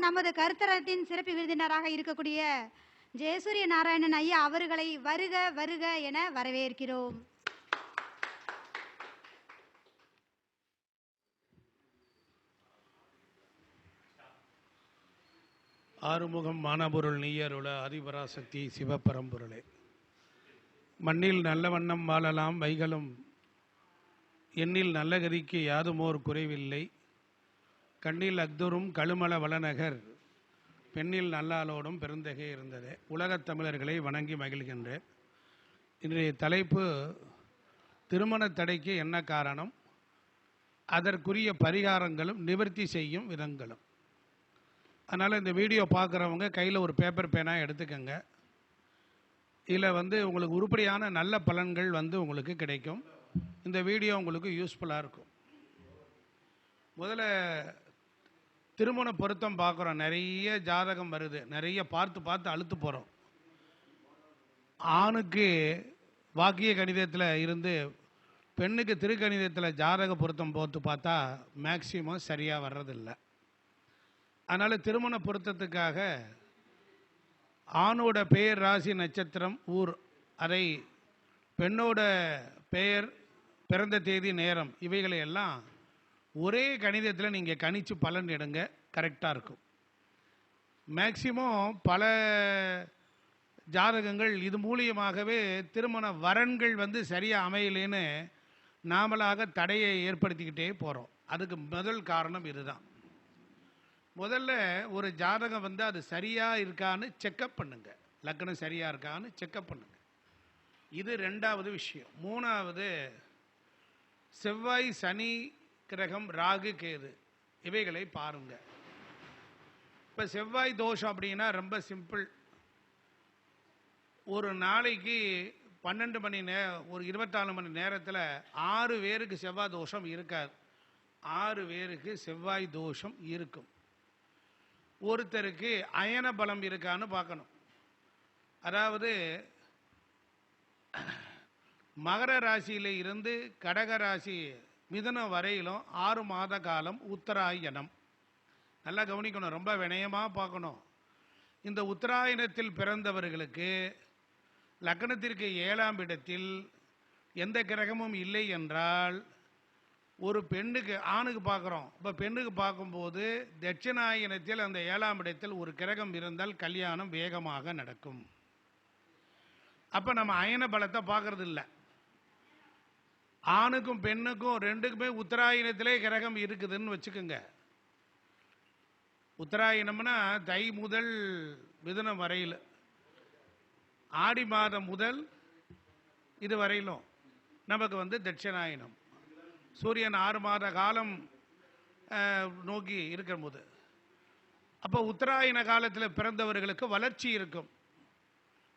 நமது கருத்தரத்தின் சிறப்பு விருந்தினராக இருக்கக்கூடிய ஜெயசூரிய நாராயணன் ஐயா அவர்களை வருக வருக என வரவேற்கிறோம். ஆறுமுகம் மானபொருள் நீயருள ஆதிபராசக்தி சிவபரம்பொருளே. மண்ணில் நல்ல வண்ணம் வாழலாம் வைகளும் எண்ணில் நல்ல கதிக்கு யாதுமோர் குறைவில்லை. கண்ணில் அக்துரும் கழுமல வளநகர் பெண்ணில் நல்லாளோடும் பெருந்தகை இருந்தது. உலகத் தமிழர்களை வணங்கி மகிழ்கின்றேன். இன்றைய தலைப்பு திருமண தடைக்கு என்ன காரணம், அதற்குரிய பரிகாரங்களும் நிவர்த்தி செய்யும் விதங்களும். அதனால் இந்த வீடியோ பார்க்குறவங்க கையில் ஒரு பேப்பர் பேனாக எடுத்துக்கோங்க. இதில் உங்களுக்கு உருப்படியான நல்ல பலன்கள் உங்களுக்கு கிடைக்கும். இந்த வீடியோ உங்களுக்கு யூஸ்ஃபுல்லாக இருக்கும். முதல்ல திருமண பொருத்தம் பார்க்குறோம். நிறைய ஜாதகம் வருது, நிறைய பார்த்து அழுத்து போகிறோம். ஆணுக்கு வாக்கிய கணிதத்தில் இருந்து பெண்ணுக்கு திருக்கணிதத்தில் ஜாதக பொருத்தம் போட்டு பார்த்தா மேக்சிமம் சரியாக வர்றதில்லை. அதனால் திருமண பொருத்தத்துக்காக ஆணோட பெயர், ராசி, நட்சத்திரம், ஊர், அதை பெண்ணோட பெயர், பிறந்த தேதி, நேரம், இவைகளை எல்லாம் ஒரே கணிதத்தில் நீங்கள் கணிச்சு பலன் எடுங்க, கரெக்டாக இருக்கும். மேக்சிமம் பல ஜாதகங்கள் இது மூலியமாகவே திருமண வரன்கள் சரியாக அமையலேன்னு நாமளாக தடையை ஏற்படுத்திக்கிட்டே போகிறோம். அதுக்கு முதல் காரணம் இதுதான். முதல்ல ஒரு ஜாதகம் அது சரியாக இருக்கான்னு செக்கப் பண்ணுங்க. லக்னம் சரியாக இருக்கான்னு செக்கப் பண்ணுங்க. இது ரெண்டாவது விஷயம். மூணாவது, செவ்வாய், சனி கிரகம், ராகு, கேது, இவைகளை பாருங்க. இப்போ செவ்வாய் தோஷம் அப்படின்னா ரொம்ப சிம்பிள். ஒரு நாளைக்கு 12 மணி நேரம், ஒரு 24 மணி நேரத்தில் 6 பேருக்கு செவ்வாய் தோஷம் இருக்காது. 6 பேருக்கு செவ்வாய் தோஷம் இருக்கும். ஒருத்தருக்கு அயன பலம் இருக்கான்னு பார்க்கணும். அதாவது மகர ராசியில் இருந்து கடக ராசி மிதுனம் வரையிலும் 6 மாத காலம் உத்தராயணம். நல்லா கவனிக்கணும், ரொம்ப வினயமாக பார்க்கணும். இந்த உத்தராயணத்தில் பிறந்தவர்களுக்கு லக்னத்திற்கு 7ஆம் இடத்தில் எந்த கிரகமும் இல்லை என்றால், ஒரு பெண்ணுக்கு, ஆணுக்கு பார்க்குறோம், இப்போ பெண்ணுக்கு பார்க்கும்போது தட்சிணாயனத்தில் அந்த 7ஆம் இடத்தில் ஒரு கிரகம் இருந்தால் கல்யாணம் வேகமாக நடக்கும். அப்போ நம்ம அயன பலத்தை பார்க்கறது இல்லை. ஆணுக்கும் பெண்ணுக்கும் ரெண்டுக்குமே உத்தராயணத்திலே கிரகம் இருக்குதுன்னு வச்சுக்கோங்க. உத்தராயணம்னா தை முதல் மிதுனம் வரையில், ஆடி மாதம் முதல் இது வரையிலும் நமக்கு தட்சிணாயனம். சூரியன் 6 மாத காலம் நோக்கி இருக்கும் போது, அப்போ உத்தராயண காலத்தில் பிறந்தவர்களுக்கு வளர்ச்சி இருக்கும்.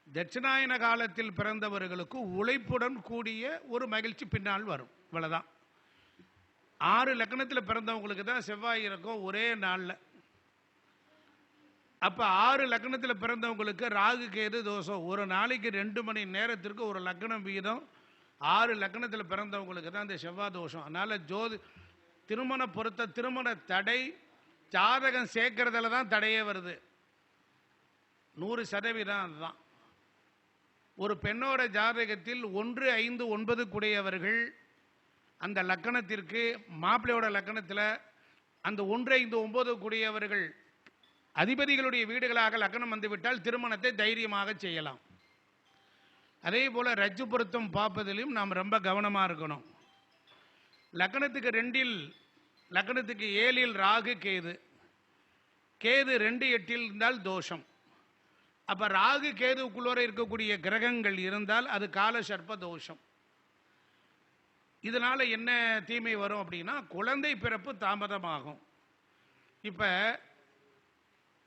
தட்சிணாயன காலத்தில் பிறந்தவர்களுக்கு உழைப்புடன் கூடிய ஒரு மகிழ்ச்சி பின்னால் வரும். இவ்வளவுதான். 6 லக்னத்தில் பிறந்தவங்களுக்கு தான் செவ்வாய் இருக்கும் ஒரே நாளில். அப்போ 6 லக்னத்தில் பிறந்தவங்களுக்கு ராகு, கேது தோஷம். ஒரு நாளைக்கு 2 மணி நேரத்திற்கு ஒரு லக்னம் வீதம் 6 லக்னத்தில் பிறந்தவங்களுக்கு தான் இந்த செவ்வாய் தோஷம். அதனால் திருமண பொருத்த, திருமண தடை ஜாதகம் சேர்க்கறதுல தான் தடையே வருது. 100% அதுதான். ஒரு பெண்ணோட ஜாதகத்தில் 1, 5, 9 கூடியவர்கள் அந்த லக்கணத்திற்கு, மாப்பிள்ளையோட லக்கணத்தில் அந்த 1, 5, 9 கூடியவர்கள் அதிபதிகளுடைய வீடுகளாக லக்னம் வந்துவிட்டால் திருமணத்தை தைரியமாக செய்யலாம். அதே போல் ரஜ்ஜு பொருத்தம் பார்ப்பதிலும் நாம் ரொம்ப கவனமாக இருக்கணும். லக்னத்துக்கு 2இல், லக்னத்துக்கு 7இல் ராகு, கேது, கேது 2, 8 இருந்தால் தோஷம். அப்போ ராகு கேதுக்குள்ளே இருக்கக்கூடிய கிரகங்கள் இருந்தால் அது கால சர்ப்ப தோஷம். இதனால் என்ன தீமை வரும் அப்படின்னா, குழந்தை பிறப்பு தாமதமாகும். இப்போ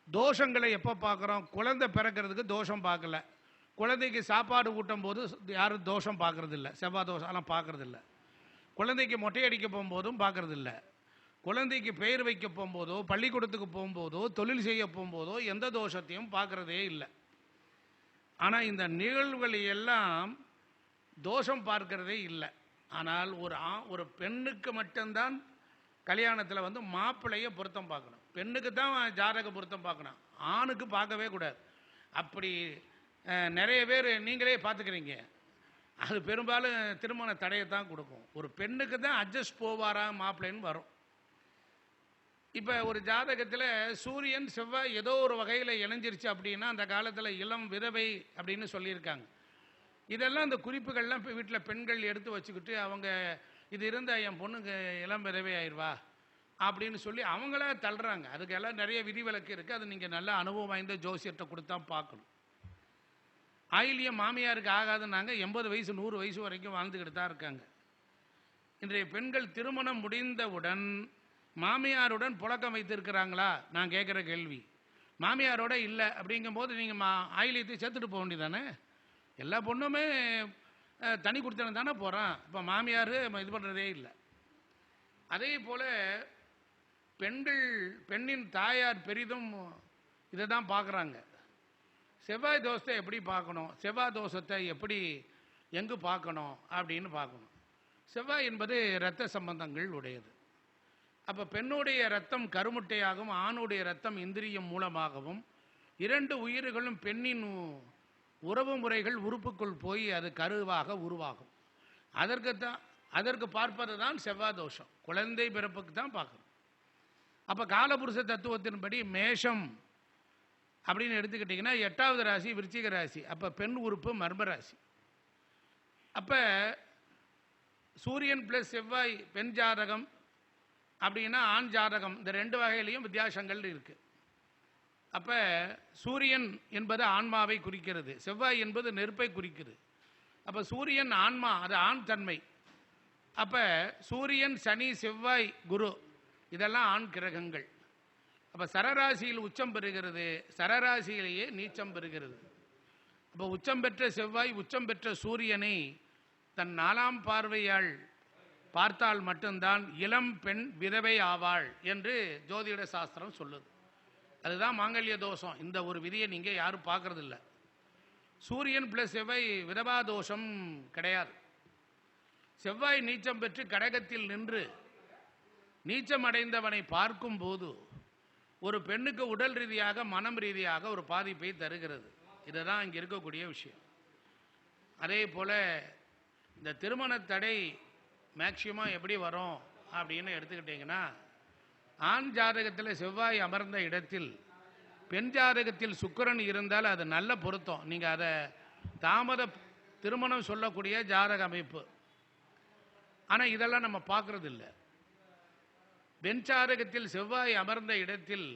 தோஷங்களை எப்போ பார்க்குறோம்? குழந்தை பிறக்கிறதுக்கு தோஷம் பார்க்கல. குழந்தைக்கு சாப்பாடு ஊட்டும் போது யாரும் தோஷம் பார்க்கறது இல்லை, செவ்வாய் தோஷம் அதெல்லாம் பார்க்கறது இல்லை. குழந்தைக்கு மொட்டை அடிக்க போகும்போதும் பார்க்கறது இல்லை. குழந்தைக்கு பெயர் வைக்க போகும்போதோ, பள்ளிக்கூடத்துக்கு போகும்போதோ, தொழில் செய்ய போகும்போதோ எந்த தோஷத்தையும் பார்க்கறதே இல்லை. ஆனால் இந்த நிகழ்வுகள் எல்லாம் தோஷம் பார்க்கறதே இல்லை. ஆனால் ஒரு பெண்ணுக்கு மட்டும்தான் கல்யாணத்தில் மாப்பிள்ளையை பொருத்தம் பார்க்கணும். பெண்ணுக்கு தான் ஜாதக பொருத்தம் பார்க்கணும், ஆணுக்கு பார்க்கவே கூடாது. அப்படி நிறைய பேர் நீங்களே பார்த்துக்கிறீங்க. அது பெரும்பாலும் திருமண தடையை தான் கொடுக்கும். ஒரு பெண்ணுக்கு தான் அட்ஜஸ்ட் போவாரா மாப்பிள்ளைன்னு வரும். இப்போ ஒரு ஜாதகத்தில் சூரியன் செவ்வாய் ஏதோ ஒரு வகையில் இணைஞ்சிருச்சு அப்படின்னா அந்த காலத்தில் இளம் விதவை அப்படின்னு சொல்லியிருக்காங்க. இதெல்லாம் இந்த குறிப்புகள்லாம் இப்போ வீட்டில் பெண்கள் எடுத்து வச்சுக்கிட்டு அவங்க இது இருந்தால் என் பொண்ணுக்கு இளம் விதவை ஆயிடுவா அப்படின்னு சொல்லி அவங்கள தள்ளுறாங்க. அதுக்கெல்லாம் நிறைய விதிவிலக்கு இருக்குது. அது நீங்கள் நல்ல அனுபவம் வாய்ந்த ஜோசியர்கிட்ட கொடுத்தா பார்க்கணும். ஆயிலியம் மாமியாருக்கு ஆகாதுன்னாங்க. 80 வயசு 100 வயசு வரைக்கும் வாழ்ந்துக்கிட்டு தான் இருக்காங்க. இன்றைய பெண்கள் திருமணம் முடிந்தவுடன் மாமியாருடன் புழக்கம் வைத்திருக்கிறாங்களா நான் கேட்குற கேள்வி. மாமியாரோட இல்லை அப்படிங்கும்போது நீங்கள் ஆயிலியத்தை சேர்த்துட்டு போக வேண்டியதானே. எல்லா பொண்ணுமே தனி கொடுத்தன தானே போகிறான். இப்போ மாமியார் இது பண்ணுறதே இல்லை. அதே போல் பெண்ணின் தாயார் பெரிதும் இதை தான் பார்க்குறாங்க. செவ்வாய் தோஷத்தை எப்படி பார்க்கணும், செவ்வாய் தோஷத்தை எப்படி எங்கு பார்க்கணும் அப்படின்னு பார்க்கணும். செவ்வாய் என்பது இரத்த சம்பந்தங்கள் உடையது. அப்போ பெண்ணுடைய இரத்தம் கருமுட்டையாகவும் ஆணுடைய இரத்தம் இந்திரியம் மூலமாகவும் 2 உயிர்களும் பெண்ணின் உறவு முறைகள் உறுப்புக்குள் போய் அது கருவாக உருவாகும். அதற்கு பார்ப்பது தான் செவ்வாய் தோஷம். குழந்தை பிறப்புக்கு தான் பார்க்கணும். அப்போ காலபுருஷ தத்துவத்தின்படி மேஷம் அப்படின்னு எடுத்துக்கிட்டிங்கன்னா 8வது ராசி விருச்சிக ராசி. அப்போ பெண் உறுப்பு மர்ம ராசி. அப்போ சூரியன் ப்ளஸ் செவ்வாய் பெண் ஜாதகம் அப்படின்னா ஆண் ஜாதகம், இந்த 2 வகையிலையும் வித்தியாசங்கள் இருக்குது. அப்போ சூரியன் என்பது ஆன்மாவை குறிக்கிறது, செவ்வாய் என்பது நெருப்பை குறிக்கிறது. அப்போ சூரியன் ஆன்மா, அது ஆண் தன்மை. அப்போ சூரியன் சனி செவ்வாய் குரு இதெல்லாம் ஆண் கிரகங்கள். அப்போ சரராசியில் உச்சம் பெறுகிறது, சரராசியிலேயே நீச்சம் பெறுகிறது. அப்போ உச்சம் பெற்ற செவ்வாய் உச்சம் பெற்ற சூரியனை தன் 4ஆம் பார்வையால் பார்த்தால் மட்டும்தான் இளம் பெண் விதவை ஆவாள் என்று ஜோதிட சாஸ்திரம் சொல்லுது. அதுதான் மாங்கல்ய தோஷம். இந்த ஒரு விதியை நீங்கள் யாரும் பார்க்கறதில்ல. சூரியன் ப்ளஸ் செவ்வாய் விதவா தோஷம் கிடையாது. செவ்வாய் நீச்சம் பெற்று கடகத்தில் நின்று நீச்சம் அடைந்தவனை பார்க்கும் போது ஒரு பெண்ணுக்கு உடல் ரீதியாக மனம் ரீதியாக ஒரு பாதிப்பை தருகிறது. இதுதான் இங்கே இருக்கக்கூடிய விஷயம். அதே போல் இந்த திருமண தடை மேக்சிமம் எப்படி வரும் அப்படின்னு எடுத்துக்கிட்டிங்கன்னா, ஆண் ஜாதகத்தில் செவ்வாய் அமர்ந்த இடத்தில் பெண் ஜாதகத்தில் சுக்கிரன் இருந்தால் அது நல்ல பொருத்தம். நீங்கள் அதை தாமத திருமணம் சொல்லக்கூடிய ஜாதக அமைப்பு. ஆனால் இதெல்லாம் நம்ம பார்க்கறது இல்லை. பெண் ஜாதகத்தில் செவ்வாய் அமர்ந்த இடத்தில்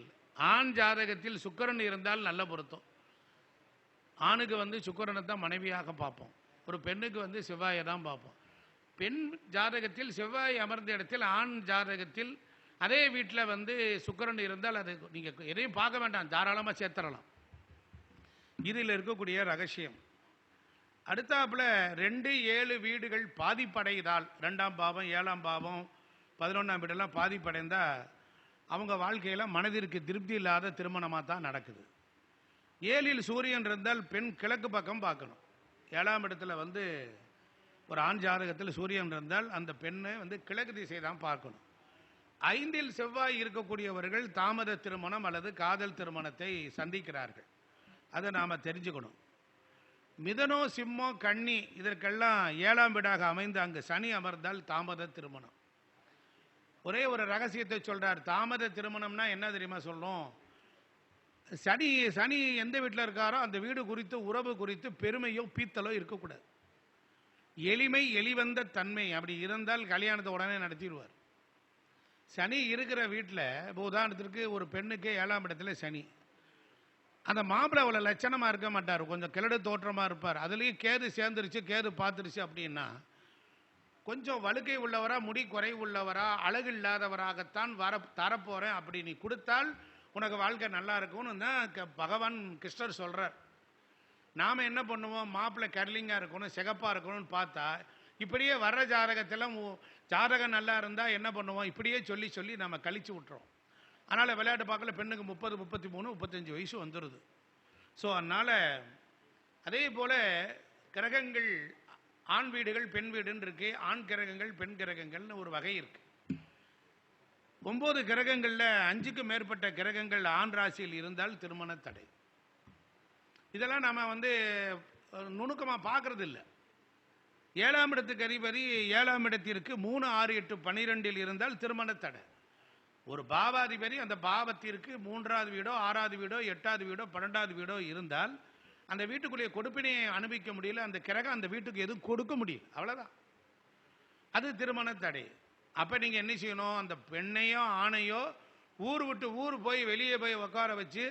ஆண் ஜாதகத்தில் சுக்கிரன் இருந்தால் நல்ல பொருத்தம். ஆணுக்கு சுக்கிரனை தான் மனைவியாக பார்ப்போம், ஒரு பெண்ணுக்கு செவ்வாயை தான் பார்ப்போம். பெண் ஜாதகத்தில் செவ்வாய் அமர்ந்த இடத்தில் ஆண் ஜாதகத்தில் அதே வீட்டில் சுக்கிரன் இருந்தால் அது நீங்கள் எதையும் பார்க்க வேண்டாம், தாராளமாக சேர்த்துடலாம். இதில் இருக்கக்கூடிய ரகசியம். அடுத்தாப்புல 2, 7 வீடுகள் பாதிப்படைந்தால், 2ஆம் பாவம் 7ஆம் பாவம் 11ஆம் வீடெல்லாம் பாதிப்படைந்தால் அவங்க வாழ்க்கையில் மனதிற்கு திருப்தி இல்லாத திருமணமாக தான் நடக்குது. 7இல் சூரியன் இருந்தால் பெண் கிழக்கு பக்கம் பார்க்கணும். 7ஆம் இடத்துல ஒரு ஆண் ஜாதகத்தில் சூரியன் இருந்தால் அந்த பெண்ணை கிழக்கு திசை தான் பார்க்கணும். 5இல் செவ்வாய் இருக்கக்கூடியவர்கள் தாமத திருமணம் அல்லது காதல் திருமணத்தை சந்திக்கிறார்கள். அதை நாம் தெரிஞ்சுக்கணும். மிதனோ சிம்மோ கன்னி இதற்கெல்லாம் 7ஆம் வீடாக அமைந்து அங்கு சனி அமர்ந்தால் தாமத திருமணம். ஒரே ஒரு ரகசியத்தை சொல்றார். தாமத திருமணம்னா என்ன தெரியுமா சொல்றோம்? சனி எந்த வீட்டில் இருக்காரோ அந்த வீடு குறித்து உறவு குறித்து பெருமையோ பீத்தலோ இருக்கக்கூடாது. எளிமை எளிவந்த தன்மை அப்படி இருந்தால் கல்யாணத்தை உடனே நடத்திடுவார். சனி இருக்கிற வீட்டில் உதாரணத்திற்கு ஒரு பெண்ணுக்கு 7ஆம் இடத்துல சனி, அந்த மாப்பிள்ளை அவ்வளோ லட்சணமாக இருக்க மாட்டார், கொஞ்சம் கிழடு தோற்றமாக இருப்பார். அதுலேயும் கேது சேர்ந்துருச்சு, கேது பார்த்துருச்சு அப்படின்னா கொஞ்சம் வழுக்கை உள்ளவரா, முடி குறைவு உள்ளவரா, அழகு இல்லாதவராகத்தான் தரப்போகிறேன். அப்படி நீ கொடுத்தால் உனக்கு வாழ்க்கை நல்லா இருக்கும்னு தான் பகவான் கிருஷ்ணர் சொல்கிறார். நாம் என்ன பண்ணுவோம்? மாப்பிள்ளை கர்லிங்காக இருக்கணும், சிகப்பாக இருக்கணும்னு பார்த்தா இப்படியே வர்ற ஜாதகத்தெல்லாம் ஜாதகம் நல்லா இருந்தால் என்ன பண்ணுவோம்? இப்படியே சொல்லி சொல்லி நம்ம கழிச்சு விட்டுறோம். அதனால் விளையாட்டு பார்க்கல பெண்ணுக்கு 30, 33, 35 வயசு வந்துடுது. ஸோ அதனால் அதே போல் கிரகங்கள் ஆண் வீடுகள் பெண் வீடுன்னு இருக்கு, ஆண் கிரகங்கள் பெண் கிரகங்கள்னு ஒரு வகை இருக்கு. 9 கிரகங்களில் 5க்கு மேற்பட்ட கிரகங்கள் ஆண் ராசியில் இருந்தால் திருமண தடை. இதெல்லாம் நம்ம நுணுக்கமாக பார்க்கறது இல்லை. 7ஆம் இடத்துக்கு அதிபதி 7ஆம் இடத்திற்கு 3, 6, 8, 12 இருந்தால் திருமண தடை. ஒரு பாவாதிபதி அந்த பாவத்திற்கு 3வது வீடோ 6வது வீடோ 8வது வீடோ 12வது வீடோ இருந்தால் அந்த வீட்டுக்குள்ளே கொடுப்பினையை அனுபவிக்க முடியல, அந்த கிரகம் அந்த வீட்டுக்கு எதுவும் கொடுக்க முடியல, அவ்வளோதான், அது திருமண தடை. அப்போ நீங்கள் என்ன செய்யணும், அந்த பெண்ணையோ ஆணையோ ஊர் விட்டு ஊர் போய் வெளியே போய் உட்கார வச்சு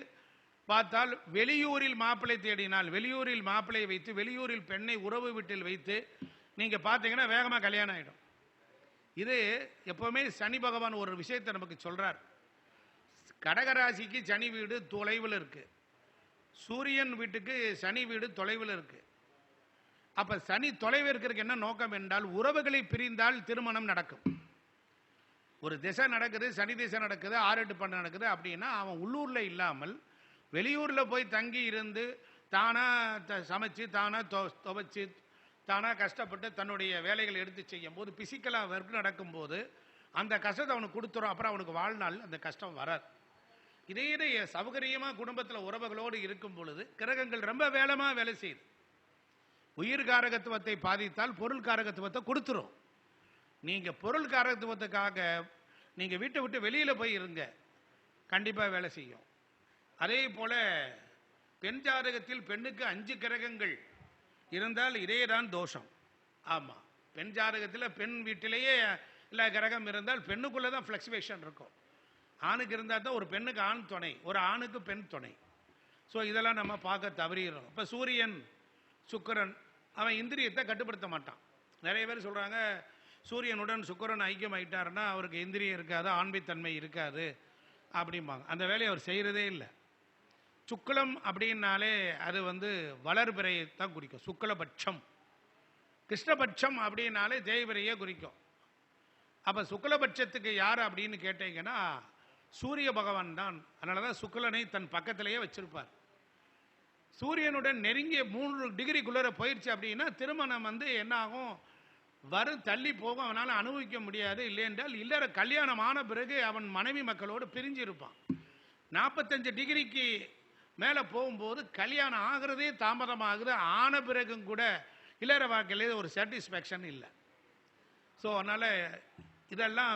பார்த்தால், வெளியூரில் மாப்பிள்ளை தேடினால் வெளியூரில் மாப்பிள்ளையை வைத்து வெளியூரில் பெண்ணை உறவு வீட்டில் வைத்து நீங்கள் பார்த்தீங்கன்னா வேகமாக கல்யாணம் ஆகிடும். இது எப்போவுமே சனி பகவான் ஒரு விஷயத்தை நமக்கு சொல்கிறார். கடகராசிக்கு சனி வீடு தொலைவில் இருக்குது, சூரியன் வீட்டுக்கு சனி வீடு தொலைவில் இருக்குது. அப்போ சனி தொலைவில் இருக்கிறதுக்கு என்ன நோக்கம் என்றால், உறவுகளை பிரிந்தால் திருமணம் நடக்கும். ஒரு திசை நடக்குது, சனி திசை நடக்குது, 6, 8, 12 நடக்குது அப்படின்னா அவன் உள்ளூரில் இல்லாமல் வெளியூரில் போய் தங்கி இருந்து தானாக சமைச்சு தானாக துவைச்சு தானாக கஷ்டப்பட்டு தன்னுடைய வேலைகளை எடுத்து செய்யும் போது பிசிக்கலாக ஒர்க் நடக்கும்போது அந்த கஷ்டத்தை அவனுக்கு கொடுத்துரும். அப்புறம் அவனுக்கு வாழ்நாள் அந்த கஷ்டம் வராது. இதே சௌகரியமாக குடும்பத்தில் உறவுகளோடு இருக்கும் பொழுது கிரகங்கள் ரொம்ப வேலை செய்யுது. உயிர் காரகத்துவத்தை பாதித்தால் பொருள் காரகத்துவத்தை கொடுத்துரும். நீங்கள் பொருள் காரகத்துவத்துக்காக நீங்கள் வீட்டை விட்டு வெளியில் போய் இருங்க, கண்டிப்பாக வேலை செய்யும். அதே போல் பெண் ஜாதகத்தில் பெண்ணுக்கு 5 கிரகங்கள் இருந்தால் இதே தான் தோஷம். ஆமாம், பெண் ஜாதகத்தில் பெண் வீட்டிலேயே இல்லை கிரகம் இருந்தால் பெண்ணுக்குள்ளே தான் ஃப்ளக்சுவேஷன் இருக்கும். ஆணுக்கு இருந்தால் தான் ஒரு பெண்ணுக்கு ஆண் துணை, ஒரு ஆணுக்கு பெண் துணை. ஸோ இதெல்லாம் நம்ம பார்க்க தவறிடுறோம். இப்போ சூரியன் சுக்கிரன் அவன் இந்திரியத்தை கட்டுப்படுத்த மாட்டான். நிறைய பேர் சொல்கிறாங்க சூரியனுடன் சுக்கிரன் ஐக்கியம் ஆகிட்டாருன்னா அவருக்கு இந்திரியம் இருக்காது, ஆண்மைத்தன்மை இருக்காது அப்படிம்பாங்க. அந்த வேலையை அவர் செய்கிறதே இல்லை. சுக்லம் அப்படின்னாலே அது வளர்பிறையை தான் குறிக்கும். சுக்லபட்சம். கிருஷ்ணபட்சம் அப்படின்னாலே தேய்பிரையை குறிக்கும். அப்போ சுக்லபட்சத்துக்கு யார் அப்படின்னு கேட்டீங்கன்னா சூரிய பகவான் தான். அதனால தான் சுக்லனை தன் பக்கத்திலேயே வச்சிருப்பார். சூரியனுடன் நெருங்கிய 3 டிகிரிக்குள்ளே போயிடுச்சு அப்படின்னா திருமணம் என்ன ஆகும், வரும் தள்ளி போகும், அவனால் அனுபவிக்க முடியாது. இல்லை என்றால் இல்லற கல்யாணம் ஆன பிறகு அவன் மனைவி மக்களோடு பிரிஞ்சு இருப்பான். 45 டிகிரிக்கு மேலே போகும்போது கல்யாணம் ஆகிறதே தாமதமாகுது. ஆன பிறகும் கூட இல்லற வாழ்க்கையிலே ஒரு சாட்டிஸ்ஃபேக்ஷன் இல்லை. ஸோ அதனால் இதெல்லாம்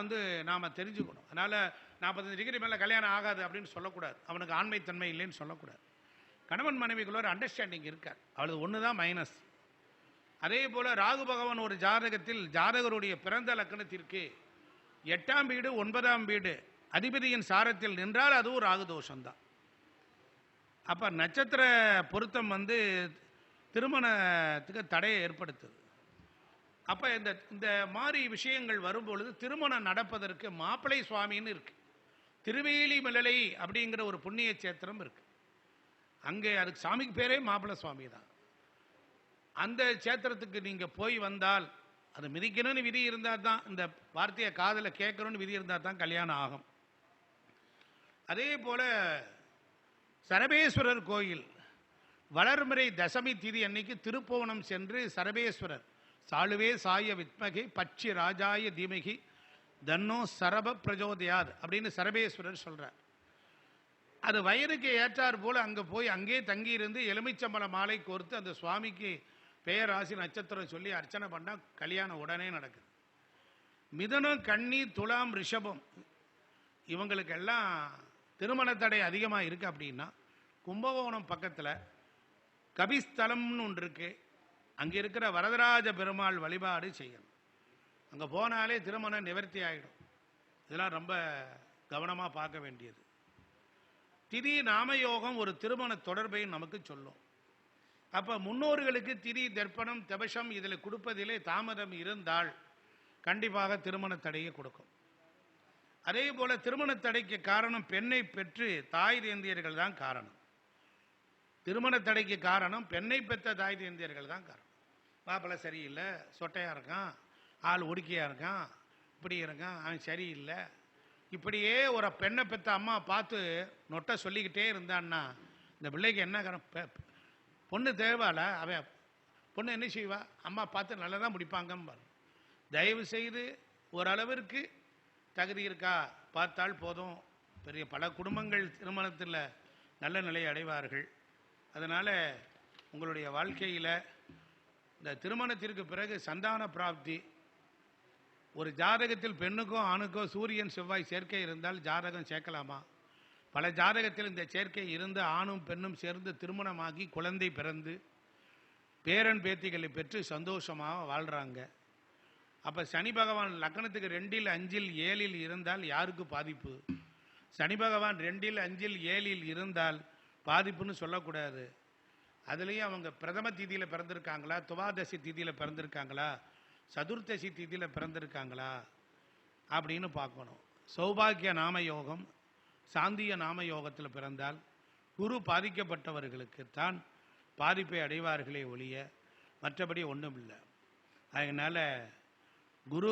நாம் தெரிஞ்சுக்கணும். அதனால் 45 டிகிரி மேலே கல்யாணம் ஆகாது அப்படின்னு சொல்லக்கூடாது. அவனுக்கு ஆண்மைத்தன்மை இல்லைன்னு சொல்லக்கூடாது. கணவன் மனைவிக்குள்ள ஒரு அண்டர்ஸ்டாண்டிங் இருக்கார், அவளது ஒன்று தான் மைனஸ். அதே போல் ராகு பகவான் ஒரு ஜாதகத்தில் ஜாதகருடைய பிறந்த லக்னத்திற்கு 8ஆம் வீடு 9ஆம் வீடு அதிபதியின் சாரத்தில் நின்றால் அதுவும் ராகு தோஷம்தான். அப்போ நட்சத்திர பொருத்தம் திருமணத்துக்கு தடையை ஏற்படுத்துது. அப்போ இந்த மாதிரி விஷயங்கள் வரும்பொழுது திருமணம் நடப்பதற்கு மாப்பிள்ளை சுவாமின்னு இருக்கு. திருவேலிமலை அப்படிங்கிற ஒரு புண்ணிய சேத்திரம் இருக்கு. அங்கே அதுக்கு சாமிக்கு பேரே மாப்பிள்ளை சுவாமி தான். அந்த சேத்திரத்துக்கு நீங்கள் போய் வந்தால் அது மிதிக்கணும்னு விதி இருந்தால் தான், இந்த வார்த்தையை காதில் கேட்கணும்னு விதி இருந்தால் தான் கல்யாணம் ஆகும். அதே போல் சரபேஸ்வரர் கோயில் வளர்முறை தசமி திதி அன்னைக்கு திருப்போணம் சென்று சரபேஸ்வரர் சாளுவே சாய வித்மகி பட்சி ராஜாய தீமகி தன்னோ சரப பிரஜோதயாத் அப்படின்னு சரபேஸ்வரர் சொல்கிறார். அது வயதுக்கு ஏற்றார் போல் அங்கே போய் அங்கே தங்கி இருந்து எலுமிச்சம்பழ மாலை கோர்த்து அந்த சுவாமிக்கு பெயர் ராசி நட்சத்திரம் சொல்லி அர்ச்சனை பண்ணால் கல்யாணம் உடனே நடக்குது. மிதுனம் கன்னி துலாம் ரிஷபம் இவங்களுக்கெல்லாம் திருமண தடை அதிகமாக இருக்குது. அப்படின்னா கும்பகோணம் பக்கத்தில் கபிஸ்தலம்னு ஒன்று இருக்குது. அங்கே இருக்கிற வரதராஜ பெருமாள் வழிபாடு செய்யணும். அங்கே போனாலே திருமணம் நிவர்த்தி ஆகிடும். இதெல்லாம் ரொம்ப கவனமாக பார்க்க வேண்டியது. திதி நாமயோகம் ஒரு திருமண தொடர்பை நமக்கு சொல்லும். அப்போ முன்னோர்களுக்கு திதி தர்ப்பணம் தபசம் இதில் கொடுப்பதிலே தாமதம் இருந்தால் கண்டிப்பாக திருமண தடையை கொடுக்கும். அதே போல திருமண தடைக்கு காரணம் பெண்ணை பெற்று தாய் தேந்தியர்கள் தான் காரணம். திருமண தடைக்கு காரணம் பெண்ணை பெற்ற தாய் தேந்தியர்கள் தான் காரணம். மாப்பிள்ளை சரியில்லை, சொட்டையாக இருக்கான், ஆள் ஒடுக்கியாக இருக்கான், இப்படி இருக்கான், அவன் சரியில்லை, இப்படியே ஒரு பெண்ணை பெற்ற அம்மா பார்த்து நொட்டை சொல்லிக்கிட்டே இருந்தான்னா இந்த பிள்ளைக்கு என்ன காரணம்? பொண்ணு தேவால அவன் பொண்ணு என்ன செய்வா? அம்மா பார்த்து நல்லா தான் முடிப்பாங்கம்பார். தயவு செய்து ஓரளவிற்கு தகுதி இருக்கா பார்த்தால் போதும். பெரிய பல குடும்பங்கள் திருமணத்தில் நல்ல நிலையை அடைவார்கள். அதனால் உங்களுடைய வாழ்க்கையில் இந்த திருமணத்திற்கு பிறகு சந்தான பிராப்தி, ஒரு ஜாதகத்தில் பெண்ணுக்கோ ஆணுக்கோ சூரியன் செவ்வாய் சேர்க்கை இருந்தால் ஜாதகம் சேர்க்கலாமா? பல ஜாதகத்தில் இந்த சேர்க்கை இருந்து ஆணும் பெண்ணும் சேர்ந்து திருமணமாகி குழந்தை பிறந்து பேரன் பேத்திகளை பெற்று சந்தோஷமாக வாழ்கிறாங்க. அப்போ சனி பகவான் லக்னத்துக்கு 2, 5, 7 இருந்தால் யாருக்கு பாதிப்பு? சனி பகவான் 2, 5, 7 இருந்தால் பாதிப்புன்னு சொல்லக்கூடாது. அதுலேயும் அவங்க பிரதம திதியில் பிறந்திருக்காங்களா, துவாதசி திதியில் பிறந்திருக்காங்களா, சதுர்த்தசி திதியில் பிறந்திருக்காங்களா அப்படின்னு பார்க்கணும். சௌபாகிய நாம யோகம், சாந்திய நாம யோகத்தில் பிறந்தால் குரு பாதிக்கப்பட்டவர்களுக்கு தான் பாதிப்பை அடைவார்களே ஒழிய மற்றபடி ஒன்றும் இல்லை. அதனால் குரு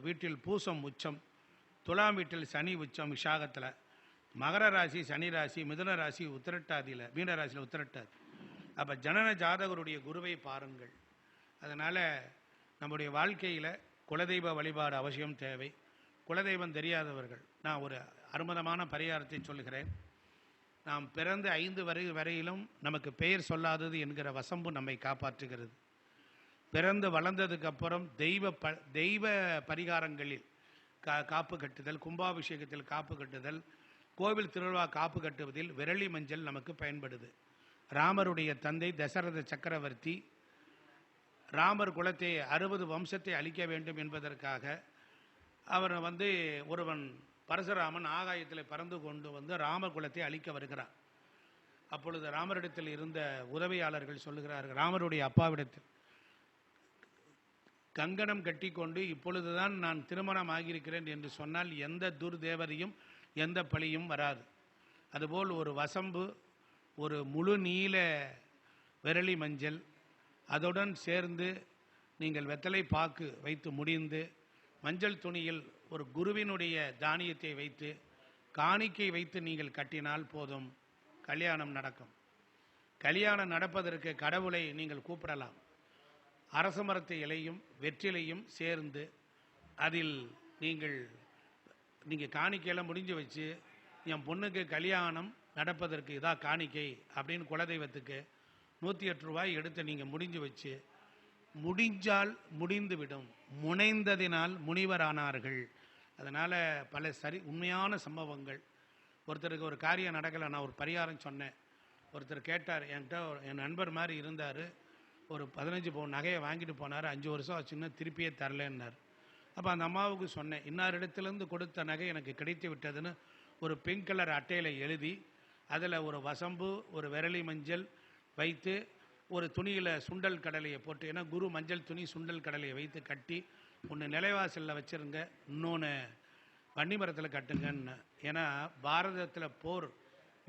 வீட்டில் பூசம் உச்சம், துலாம் வீட்டில் சனி உச்சம் விஷாகத்தில், மகர ராசி சனி ராசி, மிதுன ராசி உத்திரட்டாதியில், மீன ராசியில் உத்திரட்டாதி. அப்போ ஜனன ஜாதகருடைய குருவை பாருங்கள். அதனால் நம்முடைய வாழ்க்கையில் குலதெய்வ வழிபாடு அவசியம் தேவை. குலதெய்வம் தெரியாதவர்கள் நான் ஒரு அற்புதமான பரிகாரத்தை சொல்லுகிறேன். நாம் பிறந்த 5 வரையிலும் நமக்கு பெயர் சொல்லாதது என்கிற வசம்பு நம்மை காப்பாற்றுகிறது. பிறந்து வளர்ந்ததுக்கு அப்புறம் தெய்வ பரிகாரங்களில் காப்பு கட்டுதல், கும்பாபிஷேகத்தில் காப்பு கட்டுதல், கோவில் திருவிழா காப்பு கட்டுவதில் விரலி மஞ்சள் நமக்கு பயன்படுது. ராமருடைய தந்தை தசரத சக்கரவர்த்தி ராமர் குலத்தை 60 வம்சத்தை அழிக்க வேண்டும் என்பதற்காக அவர் ஒருவன் பரசுராமன் ஆகாயத்தில் பறந்து கொண்டு வந்து ராமர் குலத்தை அழிக்க வருகிறார். அப்பொழுது ராமரிடத்தில் இருந்த உதவியாளர்கள் சொல்லுகிறார்கள், ராமருடைய அப்பாவிடத்தில் கங்கணம் கட்டி கொண்டு இப்பொழுதுதான் நான் திருமணம் ஆகியிருக்கிறேன் என்று சொன்னால் எந்த துர்தேவதையும் எந்த பழியும் வராது. அதுபோல் ஒரு வசம்பு, ஒரு முழு நீல விரலி மஞ்சள், அதுடன் சேர்ந்து நீங்கள் வெத்தலை பாக்கு வைத்து முடிந்து மஞ்சள் துணியில் ஒரு குருவினுடைய தானியத்தை வைத்து காணிக்கை வைத்து நீங்கள் கட்டினால் போதும், கல்யாணம் நடக்கும். கல்யாணம் நடப்பதற்கு கடவுளை நீங்கள் கூப்பிடலாம். அரச மரத்து இலையும் வெற்றிலையும் சேர்ந்து அதில் நீங்கள் காணிக்கையெல்லாம் முடிஞ்சு வச்சு, என் பொண்ணுக்கு கல்யாணம் நடப்பதற்கு இதா காணிக்கை அப்படின்னு குலதெய்வத்துக்கு 108 ரூபாய் எடுத்து நீங்கள் முடிஞ்சு வச்சு, முடிஞ்சால் முடிந்துவிடும், முனைந்ததினால் முனிவரானார்கள். அதனால் பல உண்மையான சம்பவங்கள். ஒருத்தருக்கு ஒரு காரியம் நடக்கலை, நான் ஒரு பரிகாரம் சொன்னேன். ஒருத்தர் கேட்டார் என்கிட்ட, என் நண்பர் மாதிரி இருந்தார், ஒரு 15 பவுன் நகையை வாங்கிட்டு போனார், 5 வருஷம் ஆச்சுன்னா திருப்பியே தரலன்னார். அப்போ அந்த அம்மாவுக்கு சொன்னேன், இன்னார் இடத்துலேருந்து கொடுத்த நகை எனக்கு கிடைத்து விட்டதுன்னு ஒரு பிங்க் கலர் அட்டையில் எழுதி அதில் ஒரு வசம்பு, ஒரு விரலி மஞ்சள் வைத்து, ஒரு துணியில் சுண்டல் கடலையை போட்டு, ஏன்னா குரு மஞ்சள் துணி சுண்டல் கடலையை வைத்து கட்டி, ஒன்று நிலைவாசலில் வச்சுருங்க, இன்னொன்று வன்னிமரத்தில் கட்டுங்கன்னு. ஏன்னா பாரதத்தில் போர்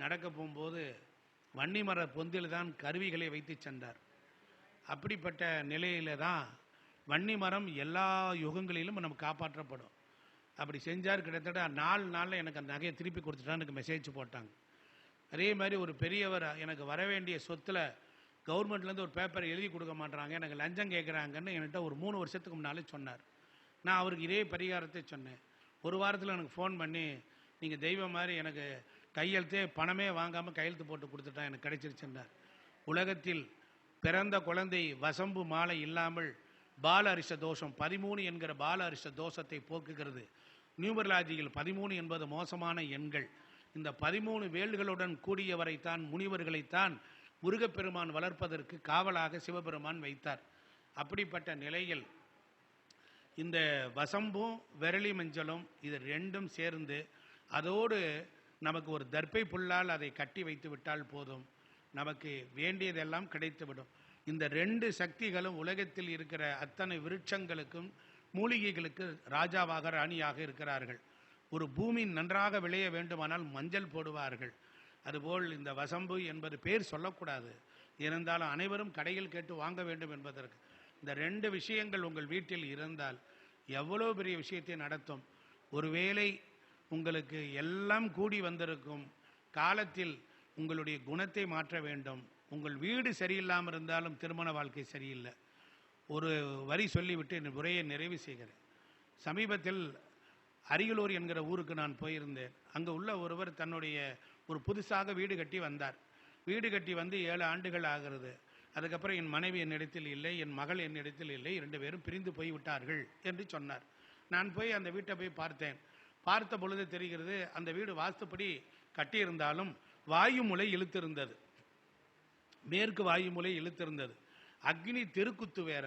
நடக்க போகும்போது வன்னிமர பொந்தில் தான் கருவிகளை வைத்து சென்றார். அப்படிப்பட்ட நிலையில தான் வன்னிமரம் எல்லா யுகங்களிலும் நம்ம காப்பாற்றப்படும். அப்படி செஞ்சார். கிட்டத்தட்ட 4 நாளில் எனக்கு அந்த நகையை திருப்பி கொடுத்துட்டான்னு எனக்கு மெசேஜ் போட்டாங்க. அதே மாதிரி ஒரு பெரியவர் எனக்கு வர வேண்டிய சொத்தில் கவர்மெண்ட்லேருந்து ஒரு பேப்பர் எழுதி கொடுக்க மாட்டுறாங்க, எனக்கு லஞ்சம் கேட்குறாங்கன்னு என்கிட்ட ஒரு 3 வருஷத்துக்கு முன்னாலே சொன்னார். நான் அவருக்கு இதே பரிகாரத்தை சொன்னேன். ஒரு வாரத்தில் எனக்கு ஃபோன் பண்ணி, நீங்கள் தெய்வம் மாதிரி எனக்கு கையெழுத்தே பணமே வாங்காமல் கையெழுத்து போட்டு கொடுத்துட்டா, எனக்கு கிடைச்சிருச்சுன்னார். உலகத்தில் பிறந்த குழந்தை வசம்பு மாலை இல்லாமல் பால அரிஷ்ட தோஷம் 13 என்கிற பால அரிஷ்ட தோஷத்தை போக்குகிறது. நியூமராலஜியில் 13 என்பது மோசமான எண்கள். இந்த 13 வேல்களுடன் கூடியவரைத்தான், முனிவர்களைத்தான் முருகப்பெருமான் வளர்ப்பதற்கு காவலாக சிவபெருமான் வைத்தார். அப்படிப்பட்ட நிலையில் இந்த வசம்பும் விரலி மஞ்சளும் இது ரெண்டும் சேர்ந்து, அதோடு நமக்கு ஒரு தர்ப்பை புல்லால் அதை கட்டி வைத்து விட்டால் போதும், நமக்கு வேண்டியதெல்லாம் கிடைத்துவிடும். இந்த 2 சக்திகளும் உலகத்தில் இருக்கிற அத்தனை விருட்சங்களுக்கும் மூலிகைகளுக்கு ராஜாவாக ராணியாக இருக்கிறார்கள். ஒரு பூமி நன்றாக விளைய வேண்டுமானால் மஞ்சள் போடுவார்கள். அதுபோல் இந்த வசம்பு என்பது பேர் சொல்லக்கூடாது, இருந்தாலும் அனைவரும் கடையில் கேட்டு வாங்க வேண்டும் என்பதற்கு இந்த 2 விஷயங்கள் உங்கள் வீட்டில் இருந்தால் எவ்வளோ பெரிய விஷயத்தை நடத்தும். ஒருவேளை உங்களுக்கு எல்லாம் கூடி வந்திருக்கும் காலத்தில் உங்களுடைய குணத்தை மாற்ற வேண்டும். உங்கள் வீடு சரியில்லாமல் இருந்தாலும் திருமண வாழ்க்கை சரியில்லை. ஒரு வரி சொல்லிவிட்டு இந்த உரையை நிறைவு செய்கிறேன். சமீபத்தில் அரியலூர் என்கிற ஊருக்கு நான் போயிருந்தேன். அங்கே உள்ள ஒருவர் தன்னுடைய ஒரு புதுசாக வீடு கட்டி வந்தார். வீடு கட்டி வந்து 7 ஆண்டுகள் ஆகிறது. அதுக்கப்புறம் என் மனைவி என்னிடத்தில் இல்லை, என் மகள் என்னிடத்தில் இல்லை, 2 பேரும் பிரிந்து போய் விட்டார்கள் என்று சொன்னார். நான் போய் அந்த வீட்டை போய் பார்த்தேன். பார்த்த பொழுது தெரிகிறது, அந்த வீடு வாஸ்துப்படி கட்டியிருந்தாலும் வாயு முலை இழுத்திருந்தது. மேற்கு வாயு முலை இழுத்திருந்தது. அக்னி தெருக்குத்து வேற.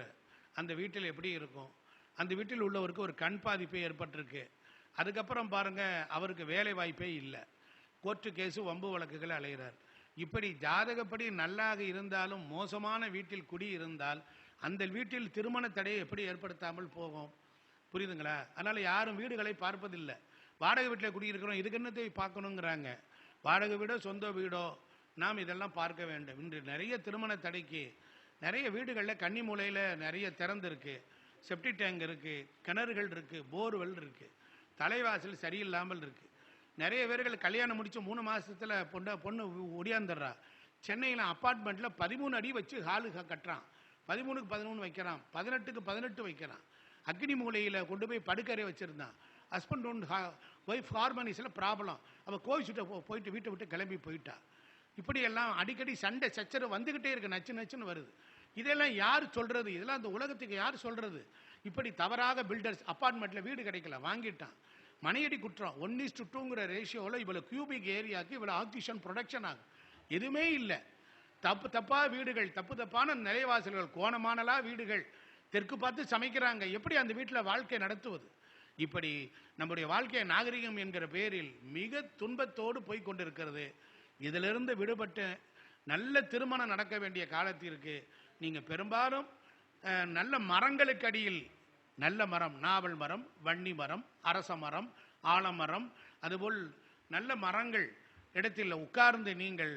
அந்த வீட்டில் எப்படி இருக்கும்? அந்த வீட்டில் உள்ளவருக்கு ஒரு கண் பாதிப்பு ஏற்பட்டிருக்கு. அதுக்கப்புறம் பாருங்க, அவருக்கு வேலை வாய்ப்பே இல்லை. கோர்ட்டு கேஸு வம்பு வழக்குகள் அலைகிறார். இப்படி ஜாதகப்படி நல்லாக இருந்தாலும் மோசமான வீட்டில் குடி இருந்தால் அந்த வீட்டில் திருமண தடையை எப்படி ஏற்படுத்தாமல் போகும்? புரியுதுங்களா? அதனால யாரும் வீடுகளை பார்ப்பதில்லை. வாடகை வீட்டில் குடியிருக்கிறோம், இதுக்கு என்னத்தை பார்க்கணுங்கிறாங்க. வாடகை வீடோ சொந்த வீடோ நாம் இதெல்லாம் பார்க்க வேண்டும். இன்று நிறைய திருமண தடைக்கு நிறைய வீடுகளில் கன்னி மூலையில் நிறைய திறந்திருக்கு, செப்டி டேங்க் இருக்குது, கிணறுகள் இருக்குது, போர்வெல் இருக்குது, தலைவாசல் சரியில்லாமல் இருக்குது. நிறைய பேர்கள் கல்யாணம் முடித்து 3 மாதத்தில் பொண்ணு ஒடியாந்துடுறா. சென்னையில் அப்பார்ட்மெண்ட்டில் 13 அடி வச்சு ஹாலு கட்டுறான், 13க்கு 13 வைக்கிறான், 18க்கு 18 வைக்கிறான். அக்னி மூலையில் கொண்டு போய் படுக்கறை வச்சுருந்தான். ஹஸ்பண்ட் அண்ட் ஒய்ஃப் ஹார்மோனிஸில் ப்ராப்ளம். அவள் கோவிச்சுட்டு போயிட்டு வீட்டை விட்டு கிளம்பி போயிட்டா. இப்படியெல்லாம் அடிக்கடி சண்டை சச்சரவு வந்துக்கிட்டே இருக்கு, நச்சு நச்சுன்னு வருது. இதெல்லாம் யார் சொல்கிறது? இதெல்லாம் அந்த உலகத்துக்கு யார் சொல்கிறது? இப்படி தவறாக பில்டர்ஸ் அப்பார்ட்மெண்ட்டில் வீடு கிடைக்கல, வாங்கிட்டான். மனையடி குற்றம் 1:2ங்கிற ரேஷியோவில் இவ்வளோ கியூபிக் ஏரியாவுக்கு இவ்வளோ ஆக்சிஜன் ப்ரொடக்ஷன் ஆகும். எதுவுமே இல்லை. தப்பாக வீடுகள், தப்பான நிலைவாசல்கள், கோணமானலா வீடுகள், தெற்கு பார்த்து சமைக்கிறாங்க. எப்படி அந்த வீட்டில் வாழ்க்கை நடத்துவது? இப்படி நம்முடைய வாழ்க்கை நாகரிகம் என்கிற பேரில் மிக துன்பத்தோடு போய் கொண்டிருக்கிறது. இதிலிருந்து விடுபட்டு நல்ல திருமணம் நடக்க வேண்டிய காலத்திற்கு நீங்கள் பெரும்பாலும் நல்ல மரங்களுக்கு அடியில், நல்ல மரம், நாவல் மரம், வன்னி மரம், அரச மரம், ஆலமரம், அதுபோல் நல்ல மரங்கள் இடத்தில் உட்கார்ந்து நீங்கள்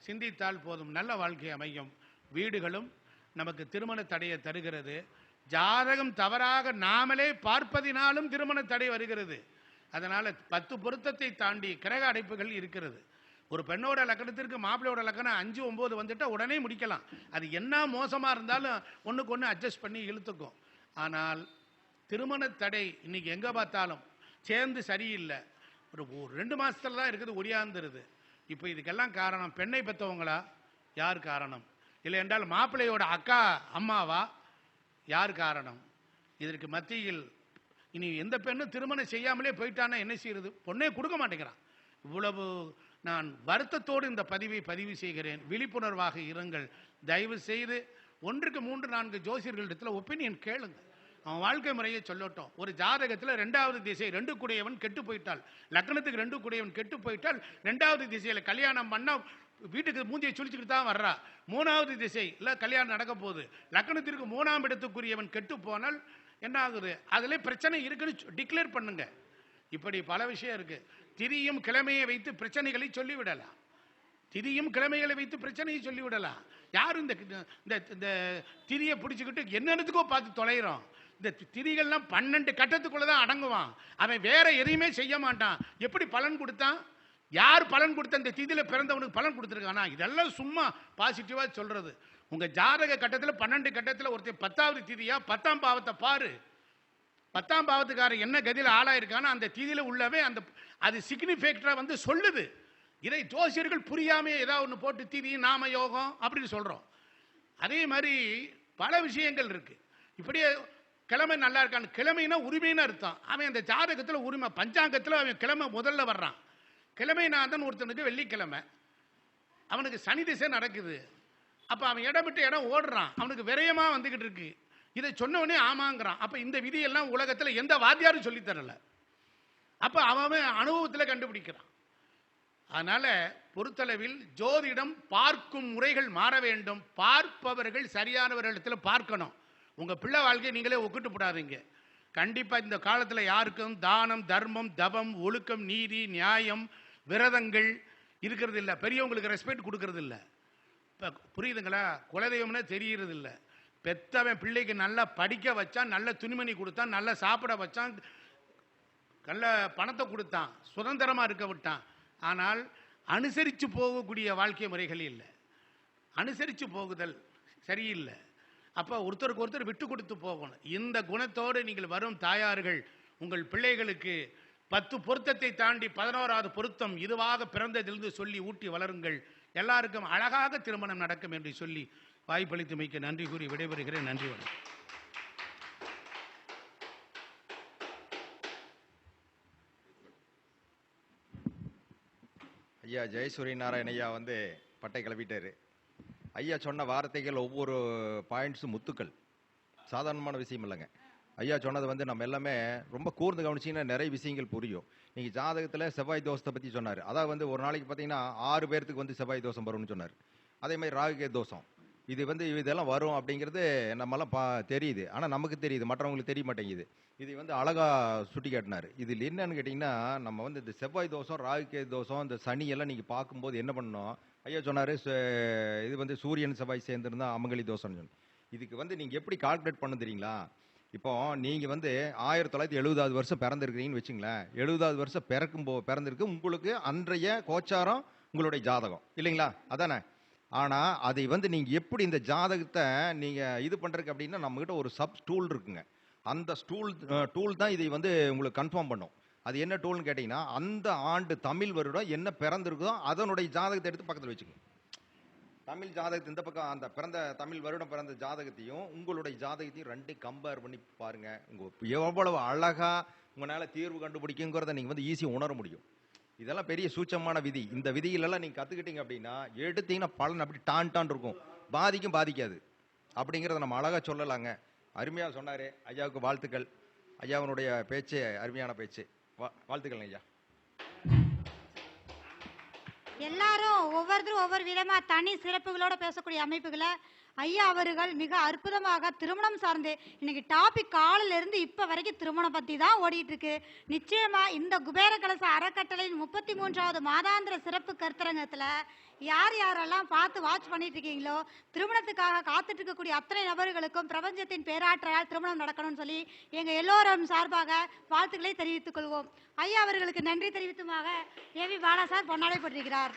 சிந்தித்தால் போதும், நல்ல வாழ்க்கை அமையும். வீடுகளும் நமக்கு திருமண தடையை தருகிறது. ஜாதகம் தவறாக நாமளே பார்ப்பதினாலும் திருமண தடை வருகிறது. அதனால் 10 பொருத்தத்தை தாண்டி கிரக அடைப்புகள் இருக்கிறது. ஒரு பெண்ணோட லக்கணத்திற்கு மாப்பிள்ளையோட லக்கணம் 5, 9 வந்துட்டா உடனே முடிக்கலாம். அது என்ன மோசமாக இருந்தாலும் ஒன்றுக்கு ஒன்று அட்ஜஸ்ட் பண்ணி இழுத்துக்கும். ஆனால் திருமண தடை இன்னைக்கு எங்கே பார்த்தாலும் சேர்ந்து சரியில்லை, ஒரு 2 மாதத்துல தான் இருக்குது, ஒடியாந்துருது. இப்போ இதுக்கெல்லாம் காரணம் பெண்ணை பெற்றவங்களா? யார் காரணம்? இல்லை என்றால் மாப்பிள்ளையோட அக்கா அம்மாவா? யார் காரணம்? இதற்கு மத்தியில் இனி எந்த பெண்ணும் திருமணம் செய்யாமலே போயிட்டான்னா என்ன செய்யறது? பொண்ணே கொடுக்க மாட்டேங்கிறான். இவ்வளவு நான் வருத்தத்தோடு இந்த பதிவு செய்கிறேன். விழிப்புணர்வாக இருங்கள். தயவு செய்து 1க்கு 3, 4 ஜோசியர்களிடத்தில் ஒப்பீனியன் கேளுங்க. அவன் வாழ்க்கை முறையை சொல்லட்டும். ஒரு ஜாதகத்தில் 2வது திசை 2 கூடையவன் கெட்டு போயிட்டால், லக்னத்துக்கு 2 கூடையவன் கெட்டு போயிட்டால் 2வது திசையில் கல்யாணம் பண்ணா வீட்டுக்கு மூஞ்சியை சுழிச்சுக்கிட்டு தான் வர்றா. 3வது திசை இல்லை கல்யாணம் நடக்க போகுது. லக்னத்திற்கு 3ஆம் இடத்துக்குரியவன் கெட்டு போனால் என்ன ஆகுது? அதில் பிரச்சனை இருக்குன்னு டிக்ளேர் பண்ணுங்க. இப்படி பல விஷயம் இருக்கு. திரியும் கிழமையை வைத்து பிரச்சனைகளை சொல்லிவிடலாம். திரியும் கிழமைகளை வைத்து பிரச்சனையை சொல்லிவிடலாம். யாரும் இந்த திரியை பிடிச்சிக்கிட்டு என்னென்னத்துக்கோ பார்த்து தொலைகிறோம். இந்த திரிகள்லாம் 12 கட்டத்துக்குள்ளதான் அடங்குவான். அவன் வேற எதையுமே செய்ய மாட்டான். எப்படி பலன் கொடுத்தான்? யார் பலன் கொடுத்த? இந்த திதியில பிறந்தவனுக்கு பலன் கொடுத்துருக்கானா? இதெல்லாம் சும்மா பாசிட்டிவா சொல்றது. உங்க ஜாதக கட்டத்தில் 12 கட்டத்தில் ஒருத்தர் 10வது திதியா 10ஆம் பாவத்தை பாரு. 10ஆம் பாவத்துக்காரன் என்ன கதியில் ஆளாயிருக்கானோ அந்த திதியில உள்ளவே அந்த அது சிக்னிஃபேக்டரா வந்து சொல்லுது. இதை ஜோசியர்கள் புரியாம ஏதாவது ஒன்று போட்டு திதி நாம யோகம் அப்படின்னு சொல்றோம். அதே மாதிரி பல விஷயங்கள் இருக்கு. இப்படியே கிழமை நல்லா இருக்கான்னு, கிழமைனா உரிமைன்னு அர்த்தம். அவன் அந்த ஜாதகத்தில் உரிமை, பஞ்சாங்கத்தில் அவன் கிழமை முதல்ல வர்றான். கிழமைநாதன் ஒருத்தனுக்கு வெள்ளிக்கிழமை, அவனுக்கு சனி திசை நடக்குது. அப்போ அவன் இடம் விட்டு இடம் ஓடுறான், அவனுக்கு விரயமாக வந்துக்கிட்டு இருக்கு. இதை சொன்னவனே ஆமாங்கிறான். அப்போ இந்த விதியெல்லாம் உலகத்தில் எந்த வாத்தியாரும் சொல்லித்தரல. அப்போ அவன் அனுபவத்தில் கண்டுபிடிக்கிறான். அதனால பொறுத்தளவில் ஜோதிடம் பார்க்கும் முறைகள் மாற வேண்டும். பார்ப்பவர்கள் சரியானவர்களிடத்தில் பார்க்கணும். உங்க பிள்ளை வாழ்க்கையை நீங்களே ஒக்கிட்டு போடாதீங்க. கண்டிப்பா இந்த காலத்தில் யாருக்கும் தானம், தர்மம், தபம், ஒழுக்கம், நீதி, நியாயம், விரதங்கள் இருக்கிறது இல்லை. பெரியவங்களுக்கு ரெஸ்பெக்ட் கொடுக்கறது இல்லை. இப்போ புரியுதுங்களா? குலதெய்வம்னா தெரியறது இல்லை. பெத்தவன் பிள்ளைக்கு நல்லா படிக்க வச்சான், நல்ல துணிமணி கொடுத்தான், நல்லா சாப்பிட வச்சான், நல்ல பணத்தை கொடுத்தான், சுதந்திரமா இருக்க விட்டான். ஆனால் அனுசரித்து போகக்கூடிய வாழ்க்கை முறைகள் இல்லை. அனுசரித்து போகுதல் சரியில்லை. அப்போ ஒருத்தருக்கு ஒருத்தர் விட்டு கொடுத்து போகணும். இந்த குணத்தோடு நீங்கள் வரும் தாயார்கள் உங்கள் பிள்ளைகளுக்கு 10 பொருத்தத்தை தாண்டி 11வது பொருத்தம் இதுவாக பிறந்ததிலிருந்து சொல்லி ஊட்டி வளருங்கள். எல்லாருக்கும் அழகாக திருமணம் நடக்கும் என்று சொல்லி வாய்ப்பளித்து மிக்க நன்றி கூறி விடைபெறுகிறேன். நன்றி வணக்கம். ஐயா ஜெயசூரிய நாராயண ஐயா வந்து பட்டை கிளப்பிட்டாரு. ஐயா சொன்ன வார்த்தைகள் ஒவ்வொரு பாயிண்ட்ஸும் முத்துக்கள், சாதாரணமான விஷயம் இல்லைங்க. ஐயா சொன்னது வந்து நம்ம எல்லாமே ரொம்ப கூர்ந்து கவனிச்சிங்கன்னா நிறைய விஷயங்கள் புரியும். நீங்கள் ஜாதகத்தில் செவ்வாய் தோஷத்தை பற்றி சொன்னார். அதாவது வந்து ஒரு நாளைக்கு பார்த்தீங்கன்னா 6 பேர்த்துக்கு வந்து செவ்வாய் தோஷம் வரும்னு சொன்னார். அதே மாதிரி ராகுகே தோஷம் இது வந்து இதெல்லாம் வரும் அப்படிங்கிறது நம்மளாம் தெரியுது. ஆனால் நமக்கு தெரியுது, மற்றவங்களுக்கு தெரிய மாட்டேங்குது. இது வந்து அழகாக சுட்டி காட்டினார். இதில் என்னன்னு கேட்டிங்கன்னா, நம்ம வந்து இந்த செவ்வாய் தோஷம், ராகுகே தோஷம், இந்த சனியெல்லாம் நீங்கள் பார்க்கும்போது என்ன பண்ணணும், ஐயா சொன்னார் இது வந்து சூரியன் செவ்வாய் சேர்ந்துருந்தா அமங்கலி தோஷம்னு சொன்னோம். இதுக்கு வந்து நீங்கள் எப்படி கால்குலேட் பண்ண தெரியுங்களா? இப்போ நீங்கள் வந்து 1970வது வருஷம் பிறந்திருக்கிறீங்கன்னு வச்சுங்களேன். 70வது வருஷம் பிறந்திருக்கு உங்களுக்கு அன்றைய கோச்சாரம் உங்களுடைய ஜாதகம் இல்லைங்களா? அதானே? ஆனால் அதை வந்து நீங்கள் எப்படி இந்த ஜாதகத்தை நீங்கள் இது பண்ணுறதுக்கு அப்படின்னா, நம்மகிட்ட ஒரு சப் டூல் இருக்குங்க. அந்த டூல் தான் இதை வந்து உங்களுக்கு கன்ஃபார்ம் பண்ணும். அது என்ன டூல்னு கேட்டிங்கன்னா, அந்த ஆண்டு தமிழ் வருடம் என்ன பிறந்திருக்குதோ அதனுடைய ஜாதகத்தை எடுத்து பக்கத்தில் வச்சுக்கோங்க. தமிழ் ஜாதகத்தை இந்த பக்கம் அந்த பிறந்த தமிழ் வருடம் பிறந்த ஜாதகத்தையும் உங்களுடைய ஜாதகத்தையும் ரெண்டையும் கம்பேர் பண்ணி பாருங்க. எவ்வளவு அழகா உங்களால் தீர்வு கண்டுபிடிக்குங்கிறத நீங்கள் வந்து ஈஸியாக உணர முடியும். இதெல்லாம் பெரிய சூட்சமான விதி. இந்த விதிகளெல்லாம் நீங்கள் கற்றுக்கிட்டீங்க அப்படின்னா எடுத்தீங்கன்னா பலன் அப்படி டான் இருக்கும், பாதிக்காது அப்படிங்கிறத நம்ம அழகாக சொல்லலாங்க. அருமையாக சொன்னார். ஐயாவுக்கு வாழ்த்துக்கள். ஐயாவனுடைய பேச்சு அருமையான பேச்சு. வாழ்த்துக்கள் ஐயா. எல்லாரும் ஒவ்வொருத்தரும் ஒவ்வொரு விதமா தனி சிறப்புகளோட பேசக்கூடிய அமைப்புகளை ஐயா அவர்கள் மிக அற்புதமாக திருமணம் சார்ந்து இன்னைக்கு டாபிக் காலில இருந்து இப்ப வரைக்கும் திருமணம் பத்தி தான் ஓடிட்டு இருக்கு. நிச்சயமா இந்த குபேர கலச அறக்கட்டளையின் 33வது மாதாந்திர சிறப்பு கருத்தரங்கத்துல யார் யாரெல்லாம் பார்த்து வாட்ச் பண்ணிட்டு இருக்கீங்களோ, திருமணத்துக்காக காத்துட்டு இருக்கக்கூடிய அத்தனை நபர்களுக்கும் பிரபஞ்சத்தின் பேராற்றலால் திருமணம் நடக்கணும்னு சொல்லி எங்க எல்லோரும் சார்பாக வாழ்த்துக்களை தெரிவித்துக் கொள்வோம். ஐயா அவர்களுக்கு நன்றி தெரிவித்துமாக ஏவி பாலா சார் பொன்னாடை போட்டிருக்கிறார்.